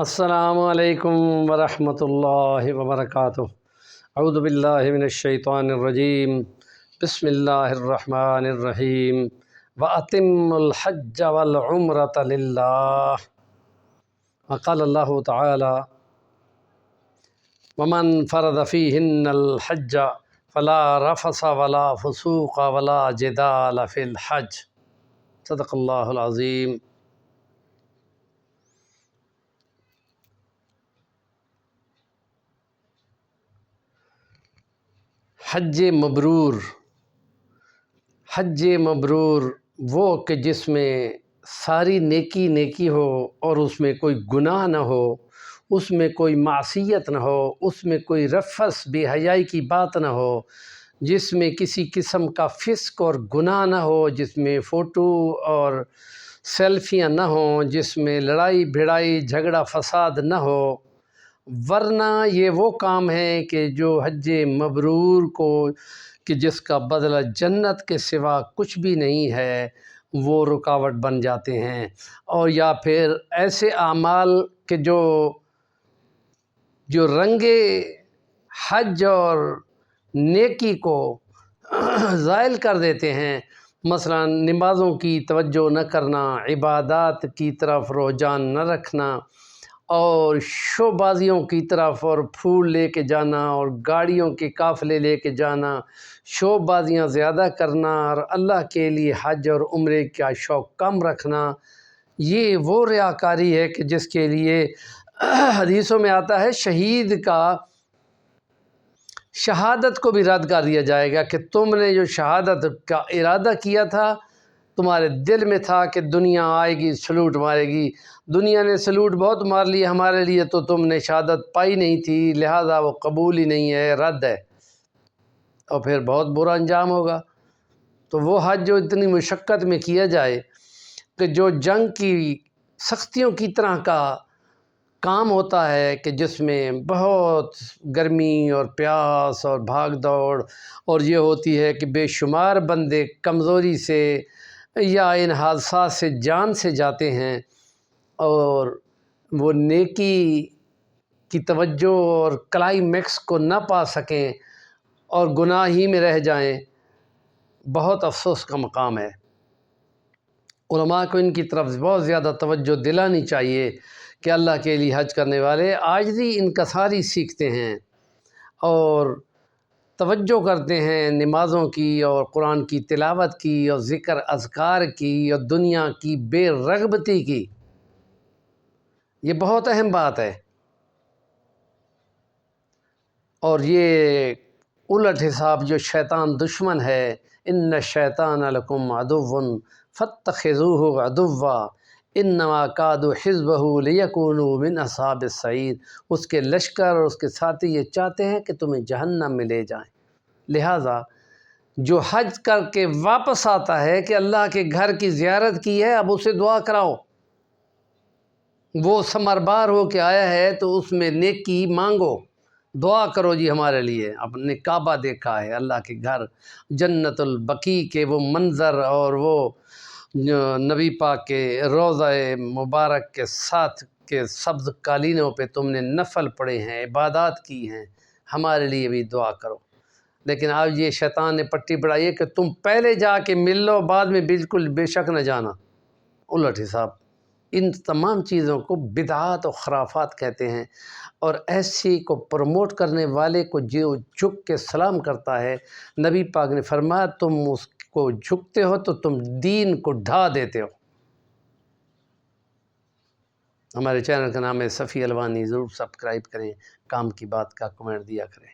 السلام علیکم ورحمۃ اللہ وبرکاتہ۔ اعوذ باللہ من الشیطان الرجیم، بسم اللہ الرحمن الرحیم۔ وَأَتِمُّوا الْحَجَّ وَالْعُمْرَةَ لِلَّهِ، وقال اللہ تعالی وَمَنْ فَرَضَ فِيهِنَّ الْحَجَّ فَلَا رَفَثَ وَلَا فُسُوقَ وَلَا جِدَالَ فِي الْحَجِّ۔ صدق اللہ العظیم۔ حج مبرور، حج مبرور وہ کہ جس میں ساری نیکی ہو اور اس میں کوئی گناہ نہ ہو، اس میں کوئی معصیت نہ ہو، اس میں کوئی رفث بے حیائی کی بات نہ ہو، جس میں کسی قسم کا فسق اور گناہ نہ ہو، جس میں فوٹو اور سیلفیاں نہ ہوں، جس میں لڑائی بھڑائی جھگڑا فساد نہ ہو، ورنہ یہ وہ کام ہے کہ جو حج مبرور کو کہ جس کا بدلہ جنت کے سوا کچھ بھی نہیں ہے وہ رکاوٹ بن جاتے ہیں، اور یا پھر ایسے اعمال کہ جو رنگ حج اور نیکی کو زائل کر دیتے ہیں، مثلا نمازوں کی توجہ نہ کرنا، عبادات کی طرف رجحان نہ رکھنا، اور شو بازیوں کی طرف اور پھول لے کے جانا اور گاڑیوں کے قافلے لے کے جانا، شو بازیاں زیادہ کرنا اور اللہ کے لیے حج اور عمرے کا شوق کم رکھنا، یہ وہ ریاکاری ہے کہ جس کے لیے حدیثوں میں آتا ہے شہید کا شہادت کو بھی رد کر دیا جائے گا کہ تم نے جو شہادت کا ارادہ کیا تھا، تمہارے دل میں تھا کہ دنیا آئے گی سلوٹ مارے گی، دنیا نے سلوٹ بہت مار لی ہمارے لیے، تو تم نے شہادت پائی نہیں تھی، لہذا وہ قبول ہی نہیں ہے، رد ہے، اور پھر بہت برا انجام ہوگا۔ تو وہ حج جو اتنی مشقت میں کیا جائے کہ جو جنگ کی سختیوں کی طرح کا کام ہوتا ہے کہ جس میں بہت گرمی اور پیاس اور بھاگ دوڑ، اور یہ ہوتی ہے کہ بے شمار بندے کمزوری سے یا ان حادثات سے جان سے جاتے ہیں، اور وہ نیکی کی توجہ اور کلائمیکس کو نہ پا سکیں اور گناہ ہی میں رہ جائیں، بہت افسوس کا مقام ہے۔ علماء کو ان کی طرف بہت زیادہ توجہ دلانی چاہیے کہ اللہ کے لیے حج کرنے والے عاجزی انکساری سیکھتے ہیں اور توجہ کرتے ہیں نمازوں کی اور قرآن کی تلاوت کی اور ذکر اذکار کی اور دنیا کی بے رغبتی کی۔ یہ بہت اہم بات ہے، اور یہ الٹ حساب جو شیطان دشمن ہے، ان الشیطان لکم عدو فاتخذوہ عدوا انما کادوا حزبہ لیکونوا من اصحاب السعیر، اس کے لشکر اور اس کے ساتھی یہ چاہتے ہیں کہ تمہیں جہنم میں لے جائیں۔ لہٰذا جو حج کر کے واپس آتا ہے کہ اللہ کے گھر کی زیارت کی ہے، اب اسے دعا کراؤ، وہ ثمربار ہو کے آیا ہے تو اس میں نیکی مانگو، دعا کرو جی ہمارے لیے۔ اپنے کعبہ دیکھا ہے، اللہ کے گھر، جنت البقیع کے وہ منظر اور وہ نبی پاک کے روضہ مبارک کے ساتھ کے سبز قالینوں پہ تم نے نفل پڑھے ہیں، عبادات کی ہیں، ہمارے لیے بھی دعا کرو۔ لیکن آج یہ شیطان نے پٹی بڑھائی ہے کہ تم پہلے جا کے مل لو، بعد میں بالکل بے شک نہ جانا، الٹ حساب۔ ان تمام چیزوں کو بدعات و خرافات کہتے ہیں، اور ایسی کو پروموٹ کرنے والے کو جو جھک کے سلام کرتا ہے، نبی پاک نے فرمایا تم اس کو جھکتے ہو تو تم دین کو ڈھا دیتے ہو۔ ہمارے چینل کا نام ہے صفی الوانی، ضرور سبسکرائب کریں، کام کی بات کا کمنٹ دیا کریں۔